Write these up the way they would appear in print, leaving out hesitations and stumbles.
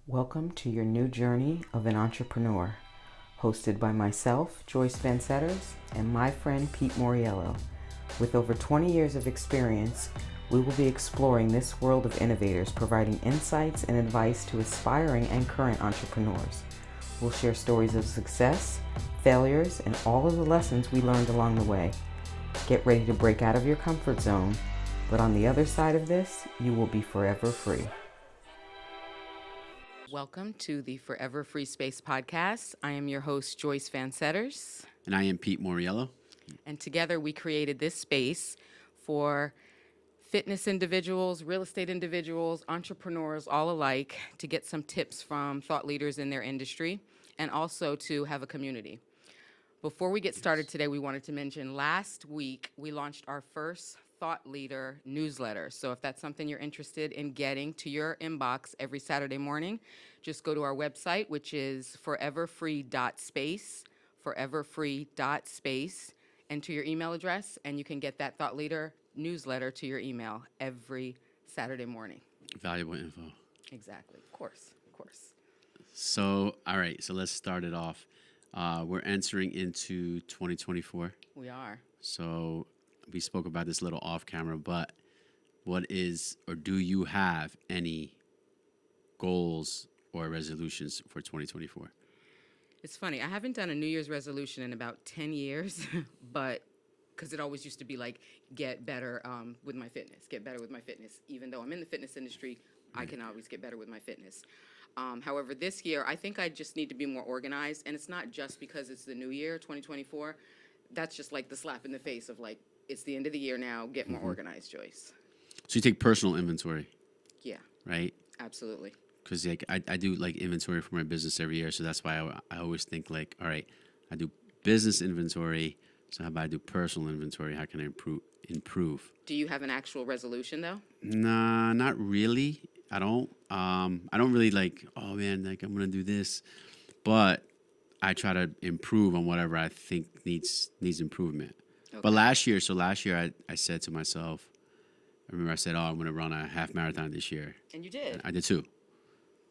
Welcome to your new journey of an entrepreneur, hosted by myself, Joyce Van Setters, and my friend Pete Moriello. With over 20 years of experience, we will be exploring this world of innovators, providing insights and advice to aspiring and current entrepreneurs. We'll share stories of success, failures, and all of the lessons we learned along the way. Get ready to break out of your comfort zone, but on the other side of this, you will be forever free. Welcome to the Forever Free Space podcast. I am your host, Joyce Van Setters. And I am Pete Moriello. And together we created this space for fitness individuals, real estate individuals, entrepreneurs, all alike, to get some tips from thought leaders in their industry and also to have a community. Before we get started today, we wanted to mention last week we launched our first Thought Leader newsletter. So if that's something you're interested in getting to your inbox every Saturday morning, just go to our website, which is foreverfree.space, foreverfree.space, enter your email address, and you can get that Thought Leader newsletter to your email every Saturday morning. Valuable info. Exactly. Of course. So, all right. So let's start it off. We're entering into 2024. We are. So we spoke about this little off camera, but what is, or do you have any goals or resolutions for 2024? It's funny. I haven't done a New Year's resolution in about 10 years, but because it always used to be like, get better with my fitness, get better with my fitness. Even though I'm in the fitness industry, I can always get better with my fitness. However, this year, I think I just need to be more organized. And it's not just because it's the new year, 2024. That's just like the slap in the face of like, it's the end of the year now, get more organized, Joyce. So you take personal inventory, Yeah, right? absolutely. Because like I do like inventory for my business every year. So that's why I always think like, all right, I do business inventory. So how about I do personal inventory? How can I improve? Do you have an actual resolution, though? Nah, not really. I don't really like, oh man, like I'm gonna do this, but I try to improve on whatever I think needs improvement. Okay. But last year I said to myself, I remember I said, oh, I'm gonna run a half marathon this year. And you did. I did too.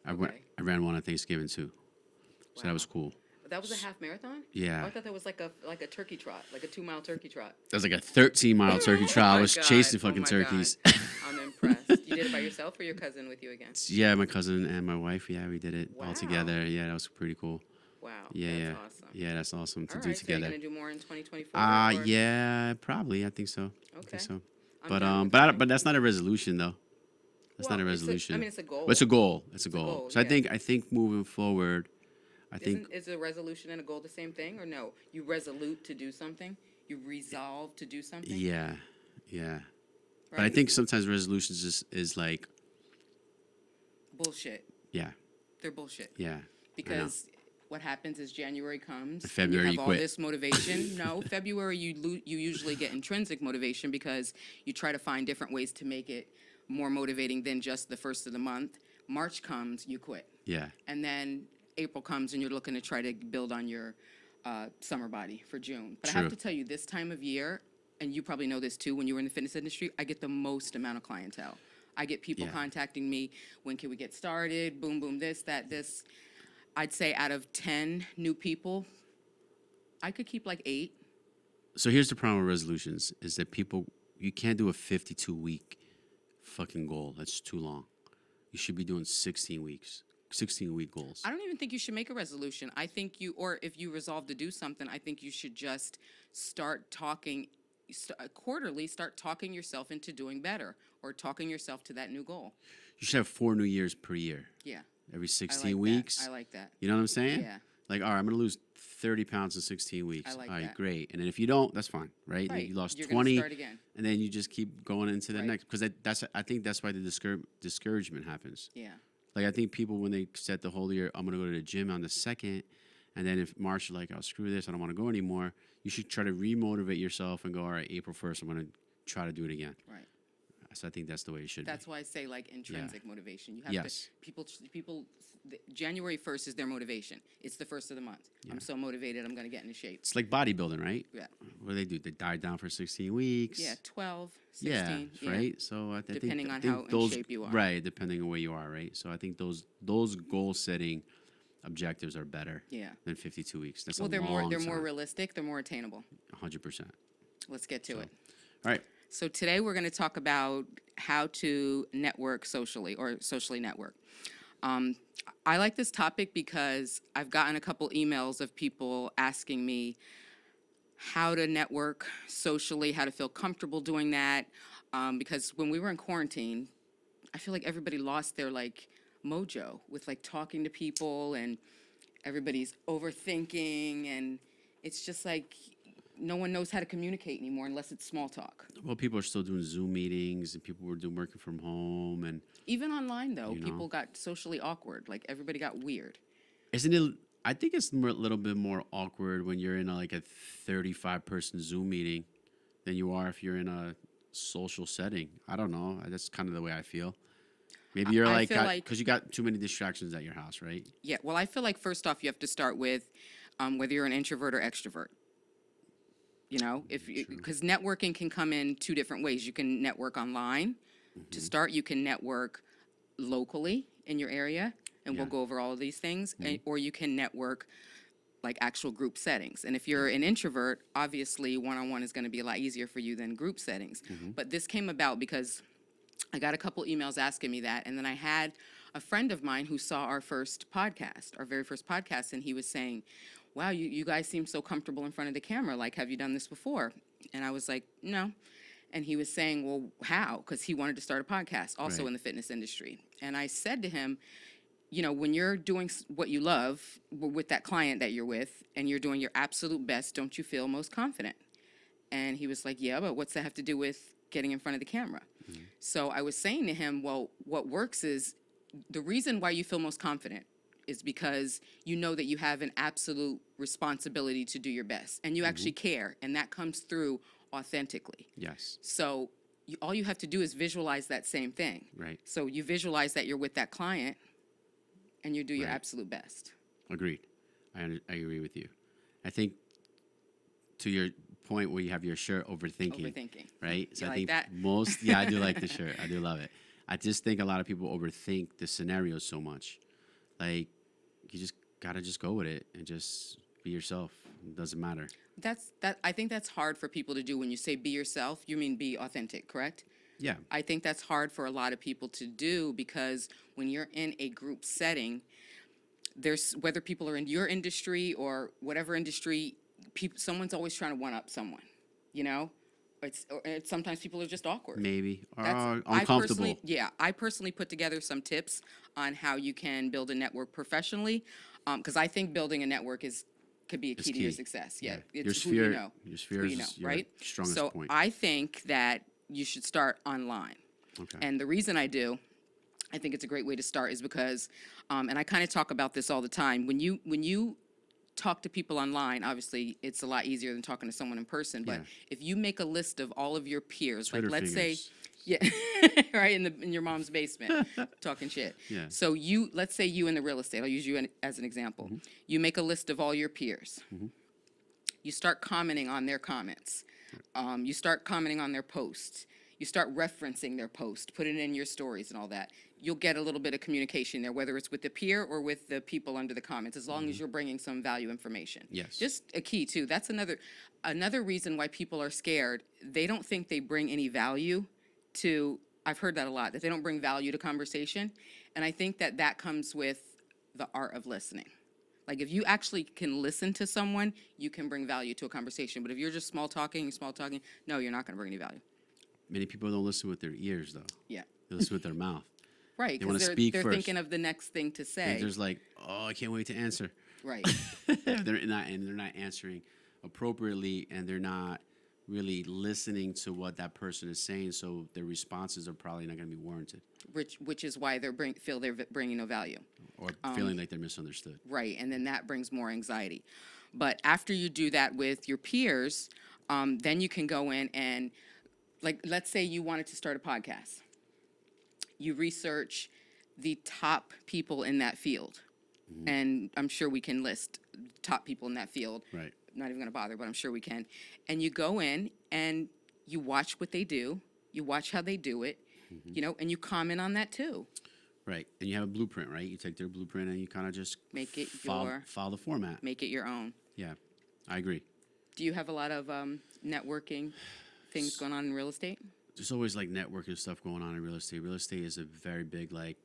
I Okay. ran one on Thanksgiving too, so that was cool. That was a half marathon? Yeah. Oh, I thought that was like a turkey trot, like a 2-mile turkey trot. That was like a 13-mile turkey trot. I was chasing fucking turkeys. I'm impressed. You did it by yourself or your cousin with you again? Yeah, my cousin and my wife. Yeah, we did it all Wow. together. Yeah, that was pretty cool. Wow. Yeah, That's awesome. Yeah, that's awesome to All do right, together. So you're gonna do more in 2024? Yeah, probably. I think so. I Okay. think so. I'm down with that. But that's not a resolution though. That's Well, not a resolution. it's a goal. But it's a goal. It's a a goal. goal, So yeah. I think moving forward, Is a resolution and a goal the same thing, or no? You resolute to do something. You resolve to do something. yeah. Right? But I think sometimes resolutions is like, bullshit. yeah, They're bullshit. yeah. Because what happens is January comes. February and you have quit. all this motivation. No, February you usually get intrinsic motivation because you try to find different ways to make it more motivating than just the first of the month. March comes, you quit, Yeah. and then April comes and you're looking to try to build on your summer body for June. But I have True. to tell you, this time of year, and you probably know this too, when you were in the fitness industry, I get the most amount of clientele. I get people Yeah. contacting me, when can we get started? Boom, boom, this. I'd say out of 10 new people, I could keep like 8. So here's the problem with resolutions is that you can't do a 52-week fucking goal. That's too long. You should be doing 16-week goals. I don't even think you should make a resolution. I think or if you resolve to do something, I think you should just start talking quarterly, start talking yourself into doing better or talking yourself to that new goal. You should have 4 New Years per year. Yeah. Every I 16 like weeks. That. I like that. You know what I'm saying? Yeah. Like, all right, I'm going to lose 30 pounds in 16 weeks. I like all right, that. great. And then if you don't, that's fine, right? Right. You lost You're gonna 20, start again. and then you just keep going into the Right. next. Because I think that's why the discouragement happens. Yeah. Like, I think people, when they set the whole year, I'm going to go to the gym on the 2nd, and then if March, you're like, oh, screw this, I don't want to go anymore, you should try to remotivate yourself and go, all right, April 1st, I'm going to try to do it again. Right. So I think that's the way it should That's be. why I say like intrinsic motivation. You have Yes. to, people, January 1st is their motivation. It's the first of the month. I'm so motivated, I'm going to get into shape. It's like bodybuilding, right? Yeah. What do they do? They diet down for 16 weeks. Yeah, 12, Yeah, 16. Yeah. right. So I think Depending I on think how in those, shape you are. right? Depending on where you are, right? So I think those goal setting objectives are better. Yeah. Than 52 weeks. That's Well, a they're long more time. realistic, they're more attainable. 100%. Let's get to it. All right. So today we're going to talk about how to network socially or socially network. I like this topic because I've gotten a couple emails of people asking me how to network socially, how to feel comfortable doing that. Because when we were in quarantine, I feel like everybody lost their like mojo with like talking to people, and everybody's overthinking, and it's just like no one knows how to communicate anymore unless it's small talk. Well, people are still doing Zoom meetings, and people were doing working from home, and Even online, though, You know. people got socially awkward. Like, everybody got weird. isn't it? I think it's a little bit more awkward when you're in like a 35-person Zoom meeting than you are if you're in a social setting. I don't know. That's kind of the way I feel. Maybe you're I like, feel like- because you got too many distractions at your house, right? Yeah, well, I feel like first off, you have to start with whether you're an introvert or extrovert. You know, because networking can come in two different ways. You can network online. To start, you can network locally in your area, and we'll Yeah. go over all of these things, or you can network like actual group settings. And if you're an introvert, obviously one-on-one is going to be a lot easier for you than group settings. But this came about because I got a couple emails asking me that, and then I had a friend of mine who saw our first podcast, our very first podcast, and he was saying, wow, you guys seem so comfortable in front of the camera. Like, have you done this before? And I was like, no. And he was saying, well, how? Because he wanted to start a podcast also Right. in the fitness industry. And I said to him, you know, when you're doing what you love with that client that you're with, and you're doing your absolute best, don't you feel most confident? And he was like, yeah, but what's that have to do with getting in front of the camera? So I was saying to him, well, what works is the reason why you feel most confident is because you know that you have an absolute responsibility to do your best, and you actually care, and that comes through authentically. Yes. So all you have to do is visualize that same thing. Right. So you visualize that you're with that client, and you do your Right. absolute best. Agreed. I agree with you. I think to your point where you have your shirt overthinking. Overthinking. Right? So You I like think that? yeah, I do like the shirt. I do love it. I just think a lot of people overthink the scenarios so much. Like, you just gotta just go with it and just be yourself. It doesn't matter. I think that's hard for people to do. When you say be yourself, you mean be authentic, correct? Yeah. I think that's hard for a lot of people to do because when you're in a group setting, there's whether people are in your industry or whatever industry, someone's always trying to one up someone, you know? It's sometimes people are just awkward. Maybe. Or I uncomfortable. personally put together some tips on how you can build a network professionally, because I think building a network could be a key to your key. success. Yeah, Yeah. it's Your who you sphere- know. your It's sphere who you is know, your right? strongest so point. I think that you should start online. Okay. And the reason I think it's a great way to start is because, and I kind of talk about this all the time. When you talk to people online, obviously it's a lot easier than talking to someone in person. But Yeah. if you make a list of all of your peers, Twitter like let's fingers. say, yeah, right in your mom's basement, talking shit. Yeah. So let's say you in the real estate. I'll use you as an example. You make a list of all your peers. You start commenting on their comments. You start commenting on their posts. You start referencing their post, put it in your stories and all that. You'll get a little bit of communication there, whether it's with the peer or with the people under the comments, as long as you're bringing some value information. Yes. Just a key, too. That's another reason why people are scared. They don't think they bring any value to, I've heard that a lot, that they don't bring value to conversation. And I think that comes with the art of listening. Like, if you actually can listen to someone, you can bring value to a conversation. But if you're just small talking, no, you're not going to bring any value. Many people don't listen with their ears, though. Yeah. They listen with their mouth. Right, They wanna because speak they're first. thinking of the next thing to say. They're just like, oh, I can't wait to answer. Right. they're not answering appropriately, and they're not really listening to what that person is saying. So their responses are probably not going to be warranted, Which is why feel they're bringing no value. or feeling like they're misunderstood. Right, and then that brings more anxiety. But after you do that with your peers, then you can go in and like, let's say you wanted to start a podcast. You research the top people in that field. And I'm sure we can list top people in that field. Right. Not even going to bother, but I'm sure we can. And you go in and you watch what they do. You watch how they do it, and you comment on that too. Right. And you have a blueprint, right? You take their blueprint and you kind of just Make it follow the format. Make it your own. Yeah, I agree. Do you have a lot of networking things going on in real estate? There's always like networking stuff going on in real estate. Real estate is a very big like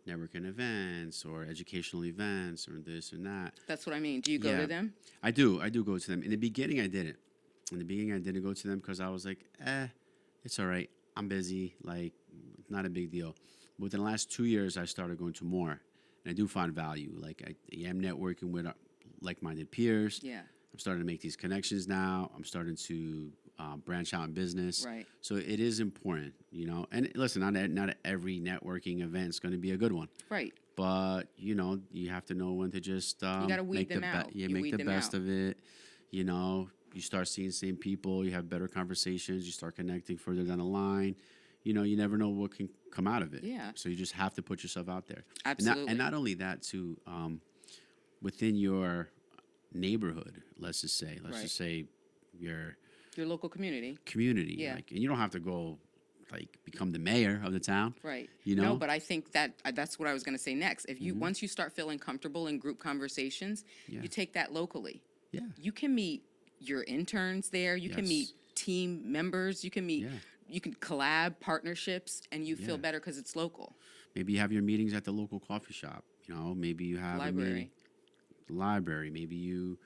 networking events or educational events or this and that. That's what I mean. Do you go to them? I do go to them. In the beginning, I didn't. In the beginning, I didn't go to them because I was like, it's all right. I'm busy. Like, not a big deal. But within the last 2 years, I started going to more. And I do find value. Like, I am networking with like-minded peers. Yeah. I'm starting to make these connections now. I'm starting to branch out in business. Right. So it is important, And listen, not every networking event is going to be a good one. Right. But, you have to know when to just you got to weed them out. make the best of it. You start seeing the same people. You have better conversations. You start connecting further down the line. You never know what can come out of it. Yeah. So you just have to put yourself out there. Absolutely. And not only that, too, within your neighborhood, let's just say your local community. Yeah. And you don't have to go become the mayor of the town. Right. No, but I think that's what I was going to say next. If you once you start feeling comfortable in group conversations, you take that locally. Yeah. You can meet your interns there. You can meet team members. You can meet. Yeah. You can collab partnerships, and you feel better because it's local. Maybe you have your meetings at the local coffee shop. Maybe you have Library. The library. Maybe you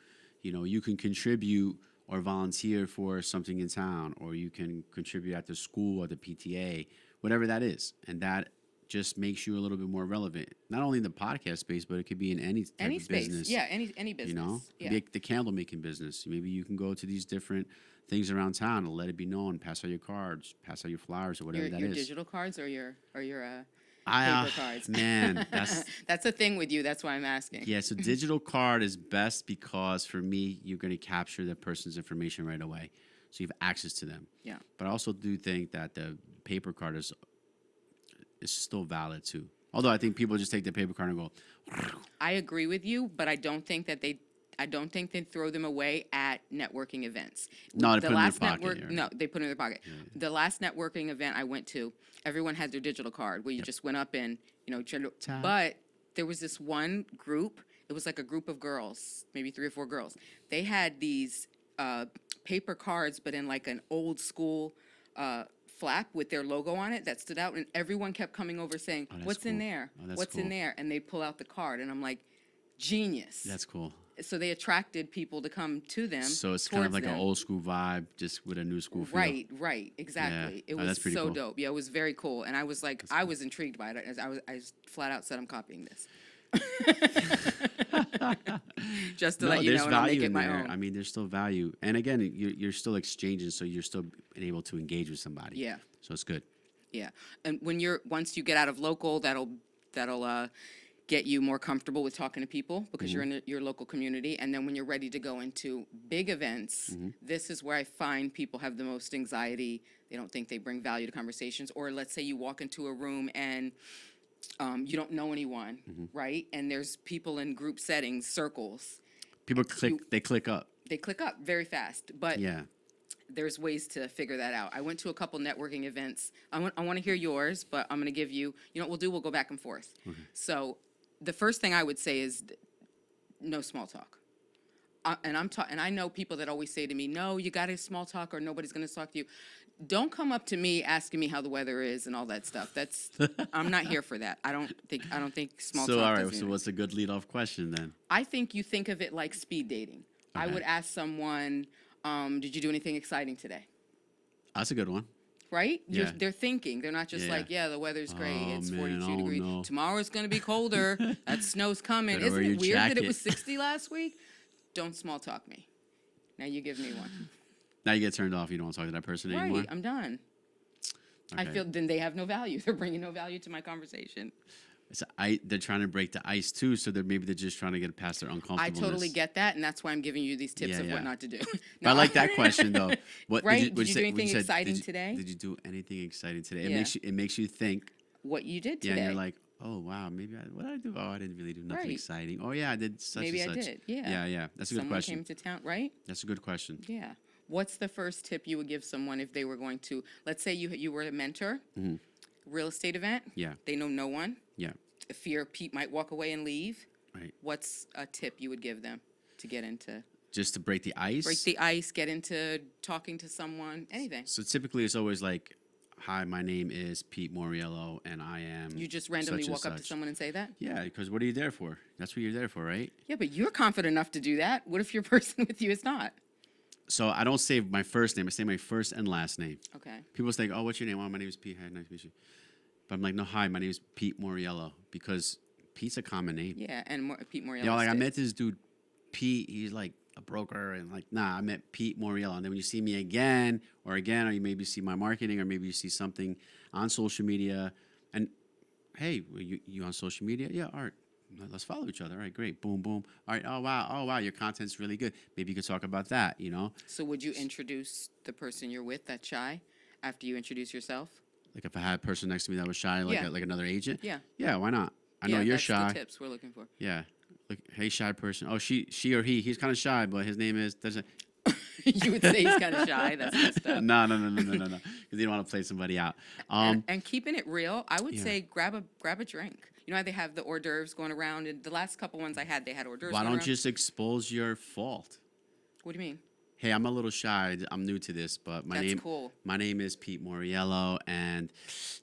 can contribute or volunteer for something in town, or you can contribute at the school or the PTA, whatever that is, and that just makes you a little bit more relevant. Not only in the podcast space, but it could be in any type of space. business. Yeah, any business. Yeah. Maybe the candle making business. Maybe you can go to these different things around town and let it be known. Pass out your cards, pass out your flyers, or whatever your digital cards or your paper cards. Man, that's a thing with you. That's why I'm asking. Yeah, so digital card is best because for me, you're going to capture the person's information right away, so you have access to them. Yeah. But I also do think that the paper card is still valid too. Although I think people just take the paper card and go. I agree with you, but I don't think they throw them away at networking events. No, they put them in their pocket. No, they put it in their pocket. Yeah. The last networking event I went to, everyone had their digital card where you just went up and, but there was this one group, it was like a group of girls, maybe 3 or 4 girls. They had these paper cards, but in like an old school flap with their logo on it that stood out, and everyone kept coming over saying, what's in there? What's in there? And they pull out the card, and I'm like, genius. That's cool. So they attracted people to come to them. So it's kind of like an old school vibe, just with a new school feel. Right, exactly. Yeah. It was so cool. dope. Yeah, it was very cool. And I was like, I was intrigued by it. I flat out said, I'm copying this. Just to let you know, and I'll make it my own. I mean, there's still value. And again, you're still exchanging, so you're still able to engage with somebody. Yeah. So it's good. Yeah. And once you get out of local, that'll get you more comfortable with talking to people because you're in your local community. And then when you're ready to go into big events, this is where I find people have the most anxiety. They don't think they bring value to conversations. Or let's say you walk into a room and you don't know anyone, right? And there's people in group settings, circles. People they click up. They click up very fast. But yeah. There's ways to figure that out. I went to a couple networking events. I want to hear yours, but I'm going to give you, we'll go back and forth. So the first thing I would say is no small talk. And I know people that always say to me, no, you got to small talk or nobody's going to talk to you. Don't come up to me asking me how the weather is and all that stuff. I'm not here for that. I don't think small talk. So all right, so what's a good lead-off question then? I think you think of it like speed dating. Okay. I would ask someone, did you do anything exciting today? That's a good one. Right? Yeah. They're thinking. They're not just like, the weather's great. It's 42 degrees. No. Tomorrow's going to be colder. That snow's coming. Isn't it weird that it was 60 last week? Don't small talk me. Now you give me one. Now you get turned off. You don't want to talk to that person anymore? Right. I'm done. Okay. I feel then they have no value. They're bringing no value to my conversation. they're trying to break the ice too, so they're just trying to get past their I uncomfortableness. totally get that, and that's why I'm giving you these tips Yeah, of yeah. what not to do. But I like that question though. What Right? what'd Did you say- do what anything said, exciting did you, today? Did you do anything exciting today? Yeah. It makes you think. What you did Yeah, today? and you're like, oh wow, maybe what did I do? Oh, I didn't really do nothing Right. exciting. Oh yeah, I did such Maybe I and such. did. Yeah. Yeah, yeah. That's a good Someone question. came to town, right? That's a good question. Yeah. What's the first tip you would give someone if they were going to, let's say you were a mentor, real estate event, Mm-hmm. Yeah, they know no one, yeah. fear Pete might walk away and leave. Right. What's a tip you would give them to get into, Just to break the ice. break the ice, get into talking to someone, anything? So typically it's always like, hi, my name is Pete Moriello, and I am. You just randomly such and walk up to such." someone and say that? Yeah, because what are you there for? That's what you're there for, right? Yeah, but you're confident enough to do that. What if your person with you is not? So I don't say my first name. I say my first and last name. Okay. People say, "Oh, what's your name?" "Oh, my name is Pete. Hi, nice to meet you." But I'm like, "No, hi, my name is Pete Moriello," because Pete's a common name. Yeah, and Pete Moriello. You know, like I met this dude, Pete. He's like a broker, and like, nah, I met Pete Moriello. And then when you see me again, or you maybe see my marketing, or maybe you see something on social media, and hey, you on social media? Yeah, all right. Let's follow each other. All right, great. Boom, boom. All right. Oh wow, your content's really good. Maybe you could talk about that. You know, So would you introduce the person you're with that's shy after you introduce yourself? like if I had a person next to me that was shy, like Yeah. like another agent. Yeah. Yeah, why not? I know Yeah, you're that's shy. the tips we're looking for. Yeah. Like, hey, shy person. Oh, she or he. He's kind of shy, but his name is. Doesn't. You would say he's kind of shy. That's messed up. No. Because you don't want to play somebody out. And keeping it real, I would Yeah. say grab a drink. You know how they have the hors d'oeuvres going around, and the last couple ones I had, they had hors d'oeuvres. Why going don't around. you just expose your fault? What do you mean? Hey, I'm a little shy. I'm new to this, but That's cool. My name is Pete Moriello, and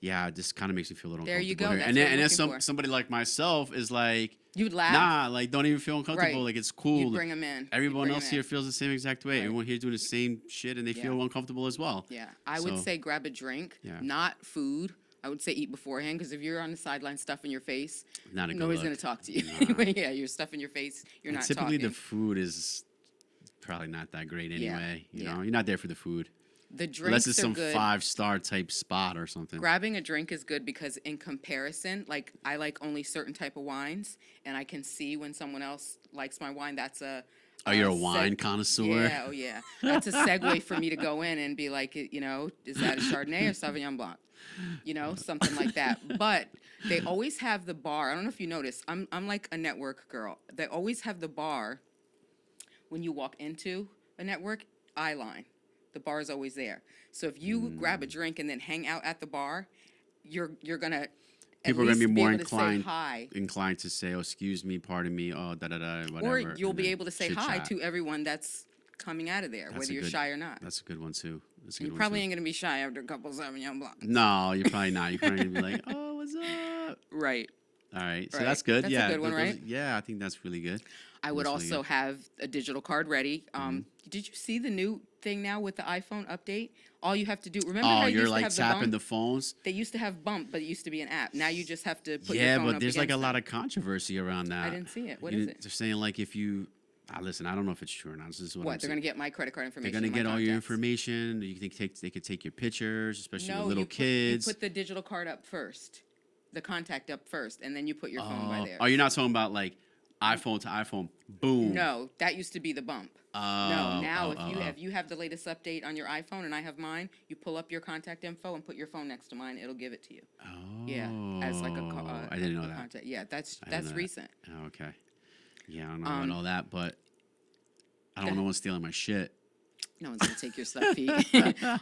yeah, this kind of makes me feel a little There you uncomfortable go. here. That's And what then, I'm and then looking for. somebody like myself is like, You'd laugh. nah, like don't even feel uncomfortable. Right. Like it's cool. You'd bring 'em in. You'd Everyone bring else 'em here in. feels the same exact way. Right. Everyone here doing the same shit, and they Yeah. feel uncomfortable as well. Yeah, I would So- say grab a drink, Yeah. not food. I would say eat beforehand, because if you're on the sideline stuffing your face, Not a good nobody's look. going to talk to you. Nah. Anyway, yeah, you're stuffing your face. You're And not typically talking. the food is probably not that great anyway. You yeah. know, you're not there for the food. The drinks Unless it's are some good. 5-star type spot or something. Grabbing a drink is good because in comparison, like I like only certain type of wines, and I can see when someone else likes my wine. That's a Oh, you're a seg- wine connoisseur? Yeah, oh yeah. That's a segue for me to go in and be like, you know, is that a Chardonnay or Sauvignon Blanc? You know, something like that. But they always have the bar. I don't know if you notice. I'm like a network girl. They always have the bar when you walk into a network eye line. The bar is always there. So if you grab a drink and then hang out at the bar, you're gonna People are going to be more able to say inclined hi. to say, oh, excuse me, pardon me, oh, da-da-da, whatever. Or you'll and be then able to say hi chit-chat. to everyone that's coming out of there, That's whether a you're good- shy or not. That's a good one, too. That's a You good probably one, ain't gonna be shy after a couple Sauvignon Blancs. No, you're probably not. You're probably going to be like, oh, what's up? Right. All right. So Right. that's good. That's a yeah. good one, those- right? Yeah, I think that's really good. I would That's really also good. have a digital card ready. Mm-hmm. Did you see the new thing now with the iPhone update? All you have to do, remember Oh, how you you're used to like have the tapping bump? the phones? They used to have bump, but it used to be an app. Now you just have to put your Yeah, phone but up there's like a against lot it. of controversy around that. I didn't see it. What You- is it? They're saying like if you, listen, I don't know if it's true or not. This is what I'm What? They're saying. gonna get my credit card They're information. gonna and my get all your contacts. information. You can they could take your pictures, especially No, with little kids. You put the digital card up first, the contact up first, and then you put your phone by there. Oh, you're not talking about like iPhone to iPhone. Boom. No, that used to be the bump. No, Oh, now oh, if you have the latest update on your iPhone and I have mine, you pull up your contact info and put your phone next to mine. It'll give it to you. Oh, Yeah, as like a I didn't know that. contact. Yeah, that's I didn't know that. recent. Oh, okay. Yeah, I don't know about all that, but I don't know one's stealing my shit. No one's gonna take your stuff, Pete.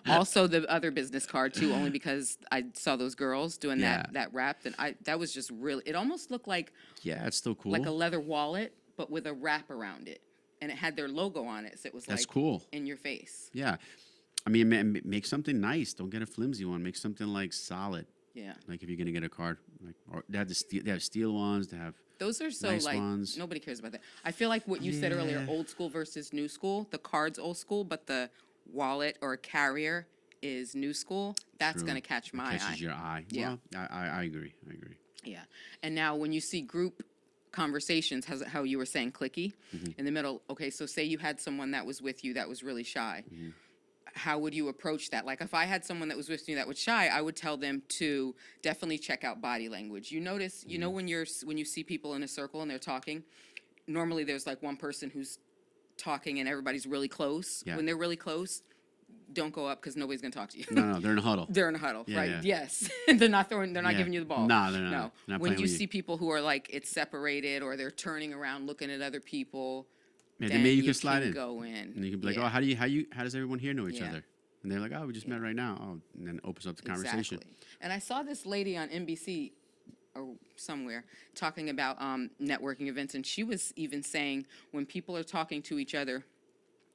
Also, the other business card too, only because I saw those girls doing Yeah. that wrap. That was just really. It almost looked like Yeah, it's still cool. like a leather wallet, but with a wrap around it, and it had their logo on it, so it was That's like cool. in your face. Yeah. I mean, make something nice. Don't get a flimsy one. Make something like solid. Yeah, Like if you're gonna get a card, like or they have they have steel ones. They have those are so Nice like ones. nobody cares about that. I feel like what you said earlier, Yeah. old school versus new school. The card's old school, but the wallet or carrier is new school. That's True. gonna catch my catches eye. your eye. Yeah. Well, I agree. I agree. Yeah. And now when you see group conversations, how you were saying clicky Mm-hmm. in the middle, okay, so say you had someone that was with you that was really shy. how would you approach that? Like if I had someone that was with me that was shy, I would tell them to definitely check out body language. You notice, you know, when you see people in a circle and they're talking, normally there's like one person who's talking and everybody's really close. Yeah. When they're really close, don't go up because nobody's gonna talk to you. No, they're in a huddle. They're in a huddle, Yeah, right? yeah. Yes. They're not Yeah. giving you the ball. No, they're not. No. They're not When playing you with see you. people who are like it's separated or they're turning around looking at other people, Yeah, then then maybe you can slide can in. go in. And you can be like, Yeah. oh, how does everyone here know each Yeah. other? And they're like, oh, we just met right now. Oh, and then it opens up the conversation. Exactly. And I saw this lady on NBC or somewhere talking about networking events, and she was even saying when people are talking to each other,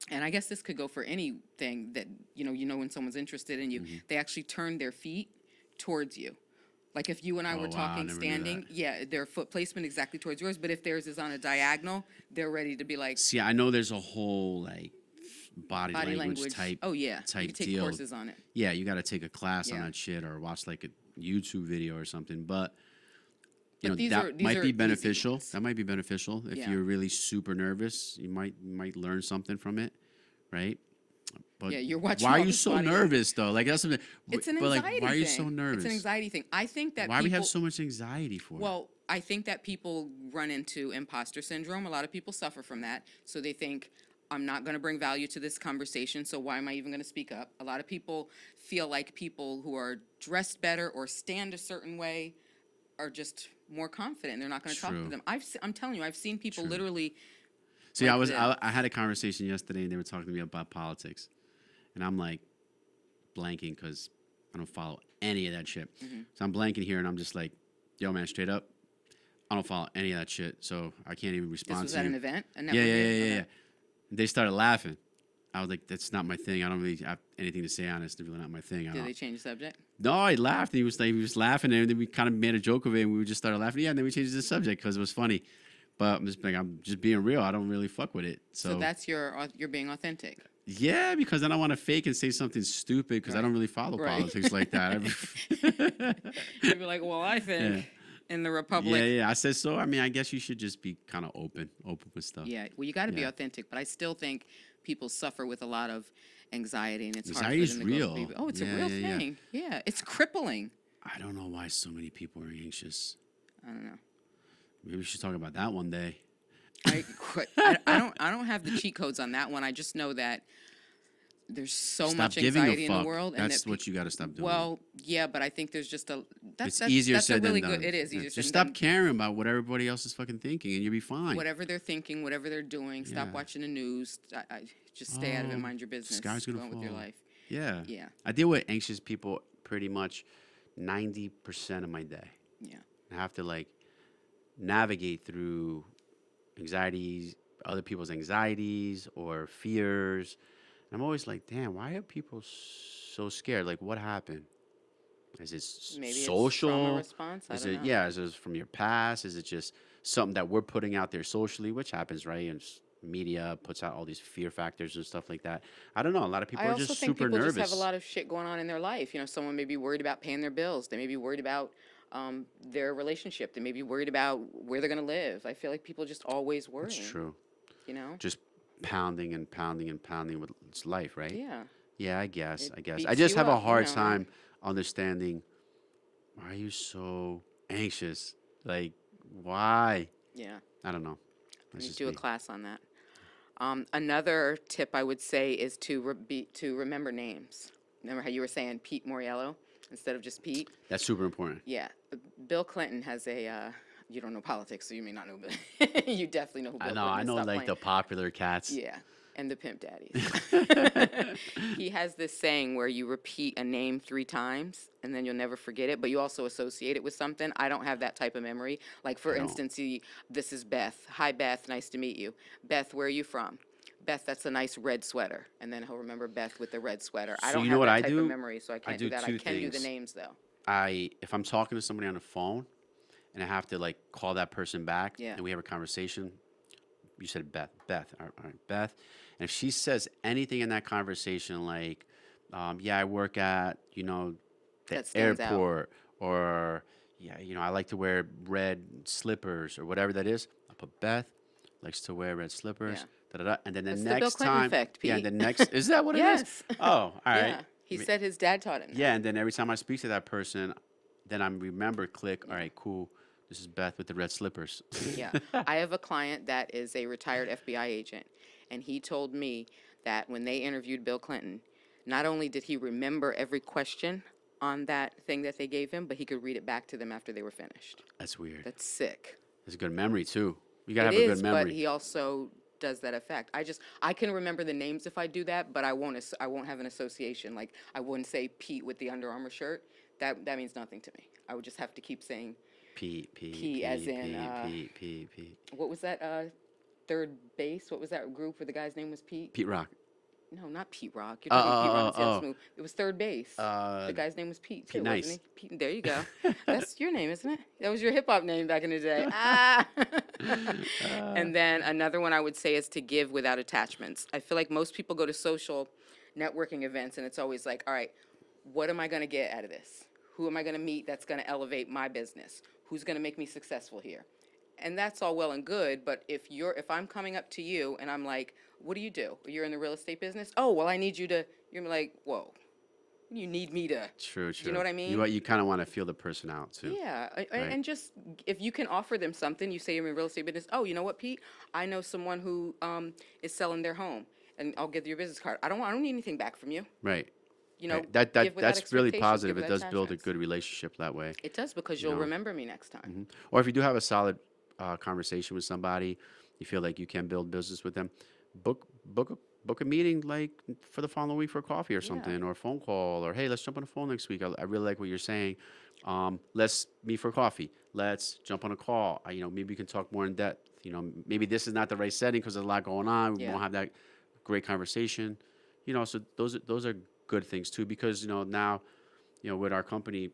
and I guess this could go for anything that you know when someone's interested in you, Mm-hmm. they actually turn their feet towards you. Like if you and I Oh, were wow, I talking never knew standing, that. yeah, their foot placement exactly towards yours. But if theirs is on a diagonal, they're ready to be like See, I know there's a whole like body, language type. Oh yeah, you type can take deal. courses on it. Yeah, you got to take a class on Yeah. that shit or watch like a YouTube video or something. But you know these that are might easy be beneficial. ones. That might be beneficial if Yeah. you're really super nervous. You might learn something from it, right? But Yeah, you're watching why are all you this so body nervous though? Like that's something. It's an but anxiety like, why are you so thing. nervous? It's an anxiety thing. I think that Why do we have people- so much anxiety for? Well, I think that people run into imposter syndrome. A lot of people suffer from that. So they think, I'm not going to bring value to this conversation, so why am I even going to speak up? A lot of people feel like people who are dressed better or stand a certain way are just more confident. They're not going to talk to True. them. I'm telling you, I've seen people True. literally. See, like I had a conversation yesterday, and they were talking to me about politics, and I'm like blanking because I don't follow any of that shit. Mm-hmm. So I'm blanking here, and I'm just like, "Yo, man, straight up, I don't follow any of that shit, so I can't even This respond was to at you." an event? A Yeah, networking yeah, event? yeah, Okay. yeah. They started laughing. I was like, "That's not my thing. I don't really have anything to say on it. It's really not my thing." Did they change the subject? No, he laughed. And he was laughing, and then we kind of made a joke of it, and we just started laughing. Yeah, and then we changed the subject because it was funny. But I'm just being real. I don't really fuck with it. So that's you're being authentic. Yeah, because then I want to fake and say something stupid because I don't really follow Right. politics like that. You'd be like, well, I think in the Republic. yeah. I said so. I mean, I guess you should just be kind of open with stuff. Yeah, well, you got to be Yeah. authentic, but I still think people suffer with a lot of anxiety, and it's Anxiety hard is for them to go. real. Oh, it's Yeah, a real yeah, yeah. thing. Yeah, it's crippling. I don't know why so many people are anxious. I don't know. Maybe we should talk about that one day. I don't have the cheat codes on that one. I just know that there's so Stop much giving a anxiety in fuck. the world, and That's that what you got to stop doing. well, yeah, but I think there's just it's easier that's said a really than good. done. It is Yeah, easier Just said stop than caring about what everybody else is fucking thinking, and you'll be fine. whatever they're thinking, whatever they're doing. Stop Yeah. watching the news. I just stay out of it. Oh, Mind your business. sky's gonna Go on with your fall. life. Yeah. Yeah. I deal with anxious people pretty much 90% of my day. Yeah. I have to like navigate through anxieties, other people's anxieties or fears. And I'm always like, damn, why are people so scared? Like, what happened? Is it Maybe social? it's trauma response. I Is don't it know. yeah? Is it from your past? Is it just something that we're putting out there socially, which happens, right? And media puts out all these fear factors and stuff like that. I don't know. A lot of people I are also just think super people nervous. just have a lot of shit going on in their life. You know, someone may be worried about paying their bills. They may be worried about their relationship. They may be worried about where they're going to live. I feel like people just always worrying. It's true. You know? Just pounding and pounding and pounding with its life, right? Yeah. Yeah, I guess. It I guess. beats I just you have a up, you hard know. time understanding why are you so anxious? Like, why? Yeah. I don't know. We That's need just to do a me. class on that. Another tip I would say is to remember names. Remember how you were saying Pete Moriello instead of just Pete? That's super important. Yeah. Bill Clinton has a, you don't know politics, so you may not know, but you definitely know who Bill Clinton is. I know Stop like playing. the popular cats. Yeah, and the pimp daddies. He has this saying where you repeat a name 3 times and then you'll never forget it, but you also associate it with something. I don't have that type of memory. Like, for instance, this is Beth. Hi, Beth. Nice to meet you. Beth, where are you from? Beth, that's a nice red sweater. And then he'll remember Beth with the red sweater. I So don't you have know what that I type do? of memory, so I can't do do that. I two can do the things. names, though. If I'm talking to somebody on the phone and I have to like call that person back Yeah. and we have a conversation, you said Beth. All right, Beth. And if she says anything in that conversation like, yeah, I work at, the That stands out. airport, or yeah, I like to wear red slippers or whatever that is, I'll put Beth likes to wear red slippers. Yeah. da, da, da. And then the It's the Bill next Clinton time, effect, yeah, Pete. and the next, is that what it is? Yes. Oh, all right. Yeah. He said his dad taught him that. Yeah, and then every time I speak to that person, then I remember, click, all right, cool. This is Beth with the red slippers. Yeah. I have a client that is a retired FBI agent, and he told me that when they interviewed Bill Clinton, not only did he remember every question on that thing that they gave him, but he could read it back to them after they were finished. That's weird. That's sick. It's a good memory, too. You got to It have a is, good but memory. he also does that effect. I can remember the names if I do that, but I won't have an association. Like, I wouldn't say Pete with the Under Armour shirt. That means nothing to me. I would just have to keep saying, P as in, P. what was that, third base? What was that group where the guy's name was Pete? Pete Rock. No, not Pete Rock. You're talking Pete Rock and Sales Smooth. It was third base. The guy's name was Pete, too, Nice. wasn't he? Pete, there you go. That's your name, isn't it? That was your hip-hop name back in the day. Ah! And then another one I would say is to give without attachments. I feel like most people go to social networking events, and it's always like, all right, what am I going to get out of this? Who am I going to meet that's going to elevate my business? Who's going to make me successful here? And that's all well and good, but if I'm coming up to you and I'm like, what do? You're in the real estate business? Oh, well, I need you to, you're like, whoa, you need me to. True. You know what I mean? You kind of want to feel the person out, too. Yeah, Right. and just, if you can offer them something, you say you're in real estate business, oh, you know what, Pete? I know someone who is selling their home, and I'll give you your business card. I don't need anything back from you. Right. You know, Right. give without That's really expectations, positive. give It without does build a attachments. good relationship that way. It does, because you'll know. remember me next time. Or if you do have a solid conversation with somebody, you feel like you can build business with them, book a meeting like for the following week for a coffee or something, or a phone call, or hey, let's jump on the phone next week. I really like what you're saying. Let's meet for coffee. Let's jump on a call. Maybe we can talk more in depth. Maybe this is not the right setting because there's a lot going on. We Yeah. won't have that great conversation. So those are good things too, because now with our company,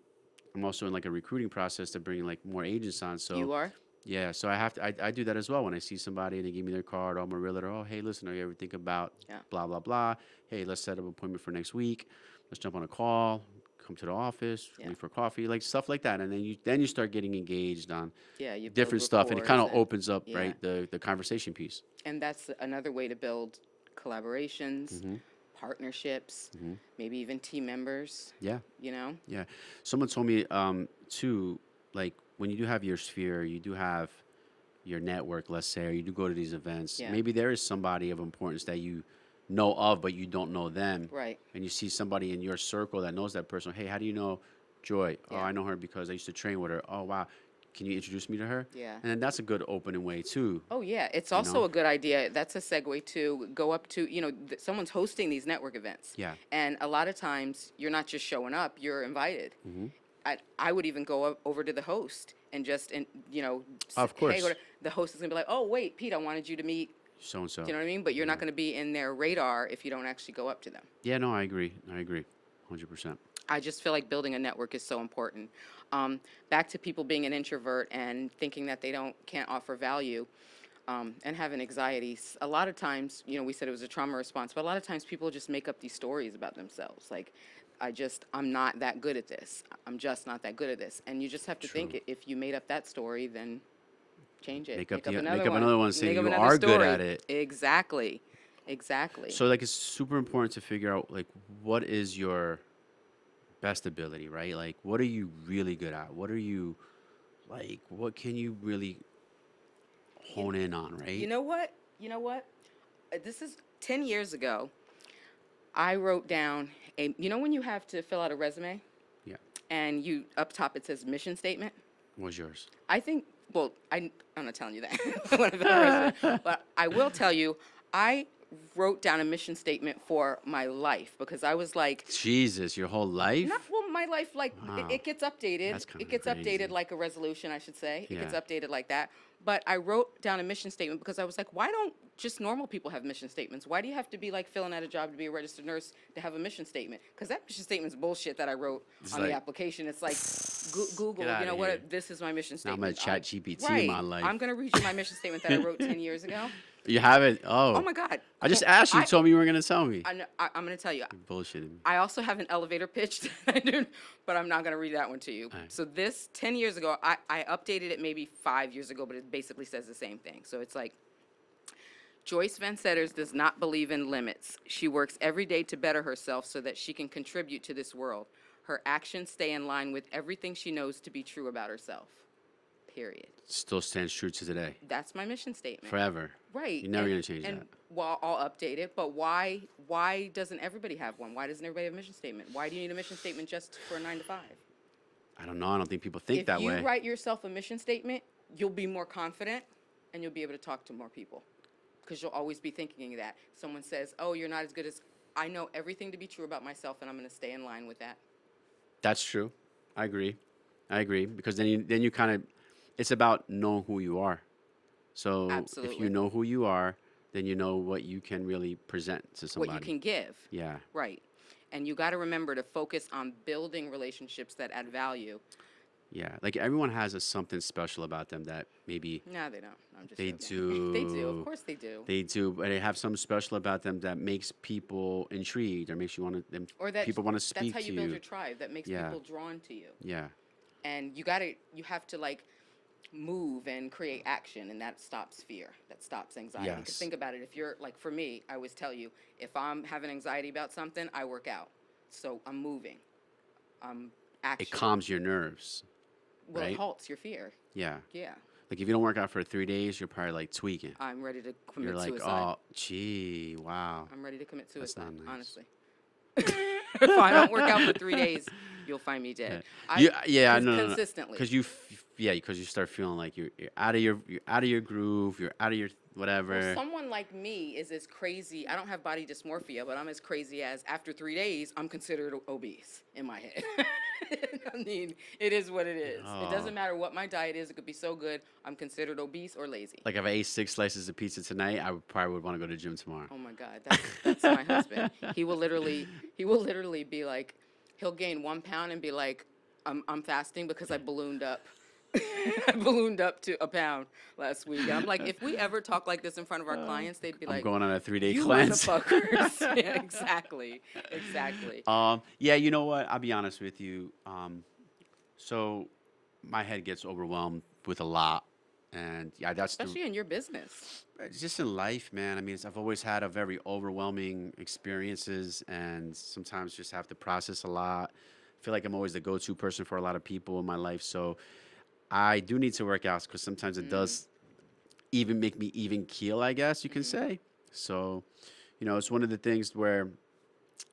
I'm also in like a recruiting process to bring like more agents on. So You are? yeah, so I do that as well when I see somebody and they give me their card. Oh, I'm a realtor. Oh, hey, listen, are you ever think about Yeah. blah, blah, blah? Hey, let's set up an appointment for next week. Let's jump on a call, come to the office, Yeah. meet for coffee, like stuff like that. And then you start getting engaged on Yeah, you build different stuff, and it kind of rapport opens up, yeah. right, the conversation piece. And that's another way to build collaborations, Mm-hmm. partnerships, maybe even team members, Yeah. Yeah. Someone told me, too, like when you do have your sphere, you do have your network, let's say, or you do go to these events, Yeah. maybe there is somebody of importance that you know of, but you don't know them. Right. And you see somebody in your circle that knows that person. Hey, how do you know Joy? Oh, Yeah. I know her because I used to train with her. Oh, wow. Can you introduce me to her? Yeah. And then that's a good opening way, too. Oh, yeah. It's also know? a good idea. That's a segue to go up to, someone's hosting these network events. Yeah. And a lot of times you're not just showing up, you're invited. Mm-hmm. I would even go over to the host and just, Of course. Hey, the host is going to be like, oh, wait, Pete, I wanted you to meet, So-and-so. do you know what I mean? But you're not going to be in their radar if you don't actually go up to them. Yeah, no, I agree. 100%. I just feel like building a network is so important. Back to people being an introvert and thinking that they can't offer value, and having anxieties. A lot of times, we said it was a trauma response, but a lot of times people just make up these stories about themselves. Like, I'm not that good at this. I'm just not that good at this. And you just have to think, if you made up that story, then change it. Make up another another one saying Make up you another are good story. at it. Exactly. So, like, it's super important to figure out, like, what is your best ability, right? Like, what are you really good at? What can you really hone in on, right? You know what? This is 10 years ago. I wrote down when you have to fill out a resume Yeah. and up top it says mission statement? What's yours? I think, well, I'm not telling you that when I fill out a resume, but I will tell you, I wrote down a mission statement for my life because I was like, Jesus, your whole life? my life, like, Wow. it gets updated. That's kinda It gets crazy. updated like a resolution, I should say. It gets Yeah. updated like that. But I wrote down a mission statement because I was like, why don't just normal people have mission statements? Why do you have to be like filling out a job to be a registered nurse to have a mission statement? Because that mission statement's bullshit that I wrote on like, the application. It's like, Google, Get outta here. what? This is my mission Now I'm statement. gonna chat GPT Right. my life. I'm going to read you my mission statement that I wrote 10 years ago. You haven't? Oh. Oh my God. I just asked you. You I- told me you were going to tell me. I'm going to tell you. Bullshitting me. I also have an elevator pitch that I do, but I'm not going to read that one to you. All right. So this 10 years ago, I updated it maybe 5 years ago, but it basically says the same thing. So it's like, Joyce Van Setters does not believe in limits. She works every day to better herself so that she can contribute to this world. Her actions stay in line with everything she knows to be true about herself. Period. Still stands true to today. That's my mission statement. Forever. Right. You're never And- going to change and, that. Well, I'll update it, but why doesn't everybody have one? Why doesn't everybody have a mission statement? Why do you need a mission statement just for a 9 to 5? I don't know. I don't think people think that way. If you write yourself a mission statement, you'll be more confident and you'll be able to talk to more people. Because you'll always be thinking that. Someone says, oh, you're not as good as, I know everything to be true about myself and I'm going to stay in line with that. That's true. I agree. Because then you kind of, it's about knowing who you are. So if Absolutely. you know who you are, then you know what you can really present to somebody. What you can give. Yeah. Right. And you got to remember to focus on building relationships that add value. Yeah. Like everyone has something special about them that maybe No, they don't. I'm just they joking. They do. do. Of course they do. They do, but they have something special about them that makes people intrigued or makes you want to, Or that people want to speak that's how to you build you. your tribe. That makes Yeah. people drawn to you. Yeah. And you have to like move and create action, and that stops fear. That stops anxiety. Because Yes. think about it. If you're like, for me, I always tell you, if I'm having anxiety about something, I work out. So I'm moving. I'm action. It calms your nerves. Well, right? it halts your fear. Yeah. Yeah. Like if you don't work out for 3 days, you're probably like tweaking. I'm ready to commit You're like, suicide. oh, gee, wow. I'm ready to commit That's suicide, not nice. honestly. If I don't work out for 3 days, you'll find me dead. Consistently. Because you start feeling like you're out of your groove. You're out of your whatever. Well, someone like me is as crazy. I don't have body dysmorphia, but I'm as crazy as after 3 days, I'm considered obese in my head. I mean, it is what it is. It doesn't matter what my diet is. It could be so good. I'm considered obese or lazy. Like if I ate 6 slices of pizza tonight, I probably would want to go to the gym tomorrow. Oh my God, that's my husband. He will literally be like, he'll gain 1 pound and be like, I'm fasting because I ballooned up. I ballooned up to 1 pound last week. And I'm like, if we ever talk like this in front of our clients, they'd be I'm like, going on a 3-day you cleanse. motherfuckers. Yeah, exactly. Yeah, you know what? I'll be honest with you. So my head gets overwhelmed with a lot, and yeah, that's Especially in your business. it's just in life, man. I mean, I've always had a very overwhelming experiences, and sometimes just have to process a lot. I feel like I'm always the go-to person for a lot of people in my life, so I do need to work out because sometimes it does even make me even keel, I guess you can say. So, it's one of the things where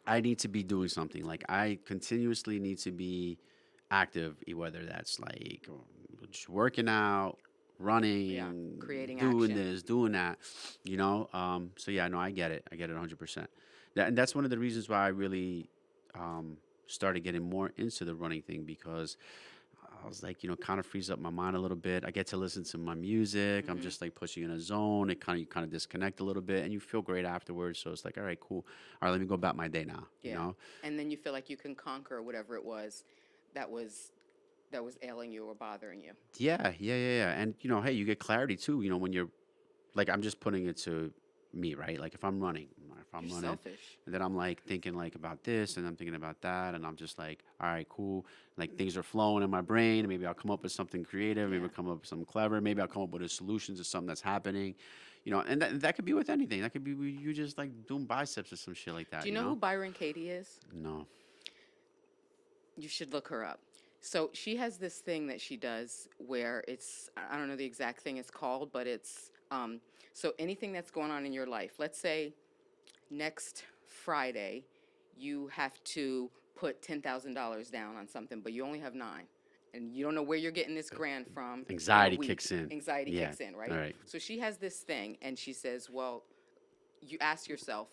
I need to be doing something. Like I continuously need to be active, whether that's like just working out, running, creating doing action. this, doing that. So yeah, no, I get it. I get it 100%. And that's one of the reasons why I really started getting more into the running thing because I was like, kind of frees up my mind a little bit. I get to listen to my music. I'm just like pushing in a zone. You kind of disconnect a little bit, and you feel great afterwards. So it's like, all right, cool. All right, let me go about my day now. Yeah. You know? And then you feel like you can conquer whatever it was that was ailing you or bothering you. Yeah. And hey, you get clarity too. When you're like, I'm just putting it to me, right? Like if I'm running, You're running, selfish. and then I'm like thinking like about this, and I'm thinking about that, and I'm just like, all right, cool. Like things are flowing in my brain. And maybe I'll come up with something creative. Maybe I'll come up with something clever. Maybe I'll come up with a solution to something that's happening. And that could be with anything. That could be you just like doing biceps or some shit like that. Do you know who Byron Katie is? No. You should look her up. So she has this thing that she does where I don't know the exact thing it's called, but it's, so anything that's going on in your life, let's say next Friday, you have to put $10,000 down on something, but you only have 9. And you don't know where you're getting this grand from. in a Anxiety week. kicks in. Anxiety Yeah. kicks in, right? All right. So she has this thing, and she says, well, you ask yourself,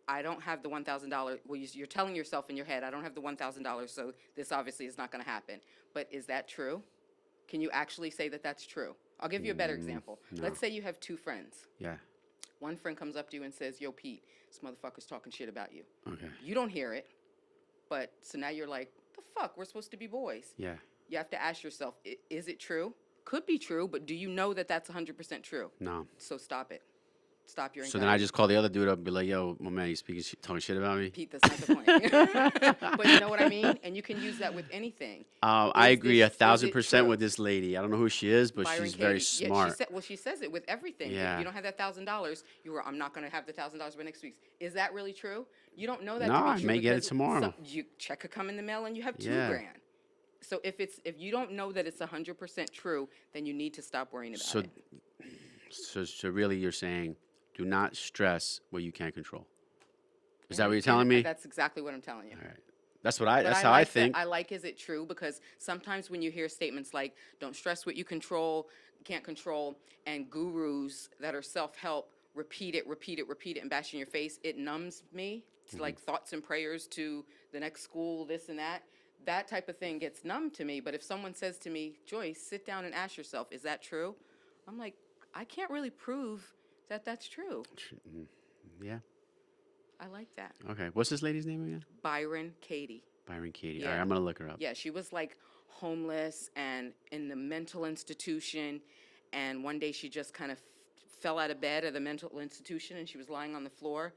I don't have the $1,000. Well, you're telling yourself in your head, I don't have the $1,000, so this obviously is not going to happen. But is that true? Can you actually say that that's true? I'll give you a better example. no. Let's say you have 2 friends. Yeah. One friend comes up to you and says, yo, Pete, this motherfucker's talking shit about you. Okay. You don't hear it, but so now you're like, the fuck? We're supposed to be boys. Yeah. You have to ask yourself, is it true? Could be true, but do you know that that's 100% true? No. So stop it. Stop your So anxiety. then I just call the other dude up and be like, "Yo, my man, you talking shit about me?" Pete, that's not the point. But you know what I mean? And you can use that with anything. I Is agree this- is 1,000% it with true? this lady. I don't know who she is, but Byron she's very Katie. Yeah, smart. she says it with everything. Yeah. If you don't have that $1,000, I'm not going to have the $1,000 by next week. Is that really true? You don't know that No, to be I true. may get it because tomorrow. you check could come in the mail and you have $2 Yeah. grand. So if you don't know that it's 100% true, then you need to stop worrying about So, it. so really, you're saying, do not stress what you can't control. Is that what you're And telling me? That's exactly what I'm telling you. All right. That's what I. But That's how I like that- think. I like, is it true? Because sometimes when you hear statements like, don't stress what you can't control, and gurus that are self-help repeat it, and bash in your face, it numbs me. It's like thoughts and prayers to the next school, this and that. That type of thing gets numb to me. But if someone says to me, Joyce, sit down and ask yourself, is that true? I'm like, I can't really prove that that's true. Yeah. I like that. Okay. What's this lady's name again? Byron Katie. Byron Katie. All Yeah. right, I'm gonna look her up. Yeah, she was like homeless and in the mental institution. And one day she just kind of fell out of bed at the mental institution and she was lying on the floor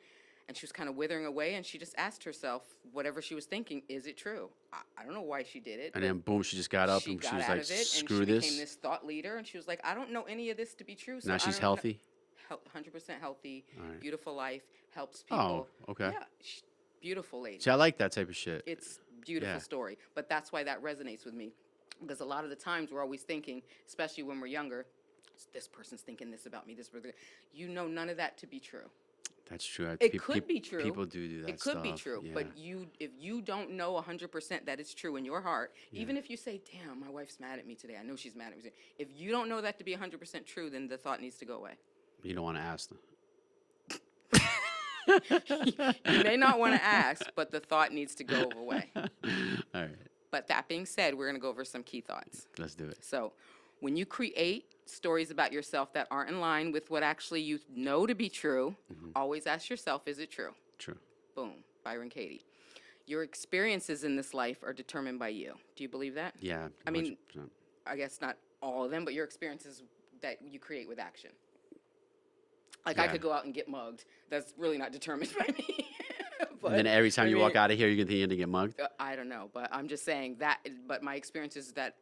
and she was kind of withering away. And she just asked herself, whatever she was thinking, is it true? I don't know why she did it. And but then boom, she just got up she and she got was out like, of it and "Screw she this." became this thought leader. And she was like, I don't know any of this to be true. So Now I she's don't know- healthy. 100% healthy, All right. beautiful life, helps people. Oh, okay. Yeah, beautiful lady. See, I like that type of shit. It's beautiful Yeah. story, but that's why that resonates with me, because a lot of the times we're always thinking, especially when we're younger, this person's thinking this about me, this person. You know none of that to be true. That's true. It could be true. People do that It could be stuff, true, yeah. but if you don't know 100% that it's true in your heart, even if you say, "Damn, my wife's mad at me today. I know she's mad at me." If you don't know that to be 100% true, then the thought needs to go away. You don't want to ask them. You may not want to ask, but the thought needs to go away. All right, But that being said, we're going to go over some key thoughts. let's do it. So, when you create stories about yourself that aren't in line with what actually you know to be true, always ask yourself, is it true? True. Boom, Byron Katie. Your experiences in this life are determined by you. Do you believe that? Yeah. I mean, 100%. I guess not all of them, but your experiences that you create with action. Like, I Yeah. could go out and get mugged. That's really not determined by me. But, And then every time I you walk mean, out of here, you're gonna think you're gonna get mugged. I don't know, but I'm just saying that. But my experiences that.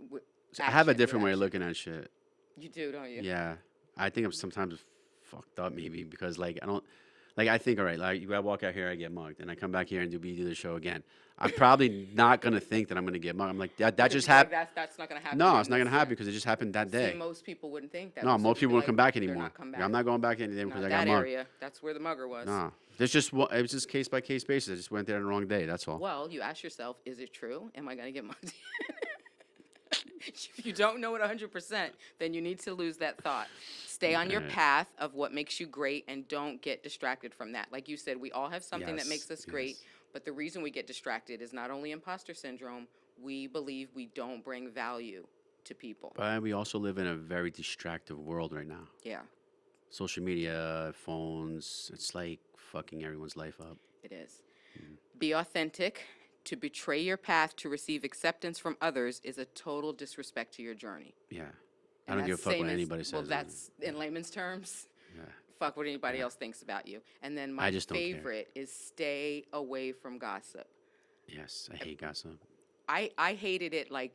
So I have a action, different with way of action. looking at shit. You do, don't you? Yeah, I think I'm sometimes fucked up maybe because like I don't like I think all right like I walk out here I get mugged and I come back here and do the show again. I'm probably not gonna think that I'm gonna get mugged. I'm like that Because just you're like, happened. That's not gonna happen. No, again it's not gonna this happen year. because it just happened that See, day. most people wouldn't think that. No, most people won't come back "They're anymore. not come Yeah, back." I'm not going back anything because Not I got that mugged. area. That's where the mugger was. No, there's just it was just case by case basis. I just went there on the wrong day. That's all. Well, you ask yourself, is it true? Am I gonna get mugged? If you don't know it 100%, then you need to lose that thought. Stay on your Right. path of what makes you great and don't get distracted from that. Like you said, we all have something that Yes, makes us great, yes. but the reason we get distracted is not only imposter syndrome, we believe we don't bring value to people. But we also live in a very distractive world right now. Yeah, Social media, phones, it's like fucking everyone's life up. it is. Be authentic. To betray your path to receive acceptance from others is a total disrespect to your journey. Yeah. I And don't give a that's fuck same what as- anybody says. Well, that's in layman's terms. Yeah. Fuck what anybody else thinks about you. And then I my just don't care. favorite is stay away from gossip. Yes, I hate gossip. I hated it like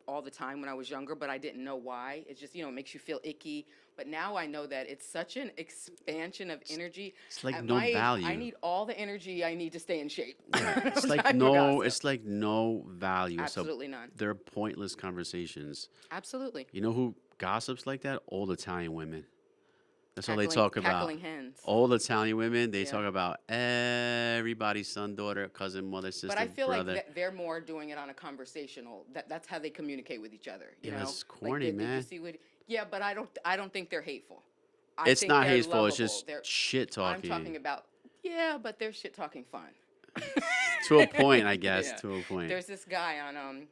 all the time when I was younger, but I didn't know why. It just, it makes you feel icky. But now I know that it's such an expansion of energy. It's like At no my age, value. I need all the energy I need to stay in shape. It's No like time for no, gossip. it's like no value. Absolutely none. They're pointless conversations. Absolutely. You know who gossips like that? Old Italian women. That's all they Cackling- talk about. cackling hens. Old Italian women, they Yeah. talk about everybody's son, daughter, cousin, mother, sister, But I feel brother. like they're more doing it on a conversational. That's how they communicate with each other. You Yeah, know, it's corny, did you man. see yeah, but I don't think they're hateful. I It's think not they're hateful. It's lovable. just They're- shit talking. I'm talking about but they're shit talking fun. To a point, I guess. Yeah. To a point. There's this guy on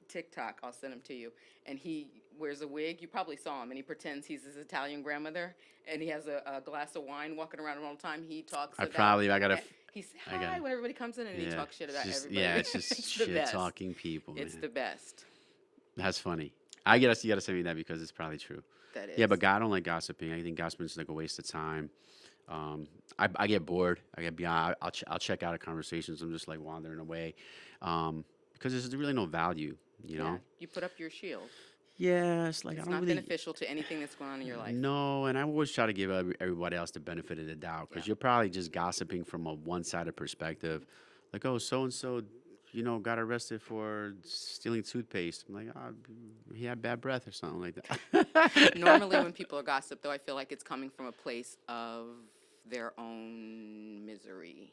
TikTok. I'll send him to you, and he wears a wig. You probably saw him, and he pretends he's his Italian grandmother, and he has a glass of wine walking around all the time. He talks. I about, gotta. He's I hi gotta- when everybody comes in, and he Yeah, talks shit it's about just- everybody. Yeah, it's just the shit best. talking people. It's man. the best. That's funny. I guess you gotta send me that because it's probably true. that is. Yeah, but I don't like gossiping. I think gossiping is like a waste of time. I get bored. I get beyond. I'll check out of conversations. I'm just like wandering away, because there's really no value. You Yeah, know. you put up your shield. Yeah, it's like It's I don't not really. beneficial to anything that's going on in your life. No, and I always try to give everybody else the benefit of the doubt because Yeah. you're probably just gossiping from a one-sided perspective, like, oh, so and so, got arrested for stealing toothpaste. I'm like, oh, he had bad breath or something like that. Normally, when people are gossip, though, I feel like it's coming from a place of their own misery.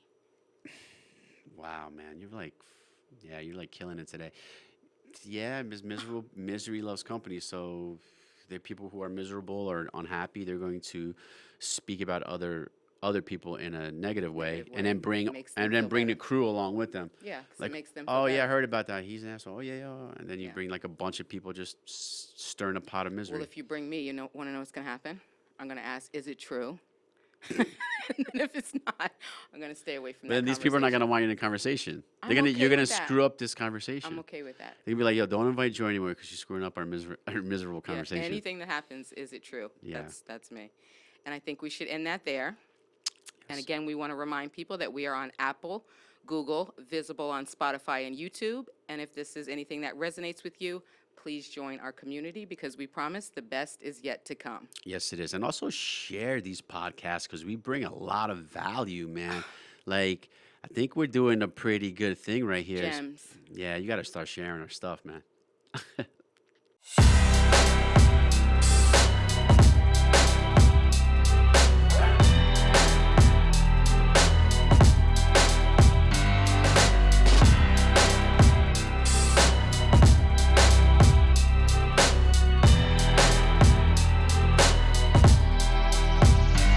Wow, man, you're like killing it today. Yeah, misery loves company. So the people who are miserable or unhappy, they're going to speak about other people in a negative way, Negative and then way bring makes them feel the better. crew along with them. Yeah, 'cause Like, it makes them feel oh yeah, I better. heard about that. He's an asshole. Oh yeah, yeah. And then you Yeah. bring like a bunch of people just stirring a pot of misery. Well, if you bring me, want to know what's going to happen? I'm going to ask, is it true? And then if it's not, I'm going to stay away from But that then these people are not going to conversation. want you in a conversation. I'm You're okay gonna with that. screw up this conversation. I'm okay with that. They're gonna be like, yo, don't invite you anywhere because you're screwing up our miserable Yeah, conversation. anything that happens, is it true? Yeah. That's me. And I think we should end that there. And again, we want to remind people that we are on Apple, Google, visible on Spotify and YouTube. And if this is anything that resonates with you, please join our community because we promise the best is yet to come. Yes, it is. And also share these podcasts because we bring a lot of value, man. Like, I think we're doing a pretty good thing right here. Gems. Yeah, you got to start sharing our stuff, man.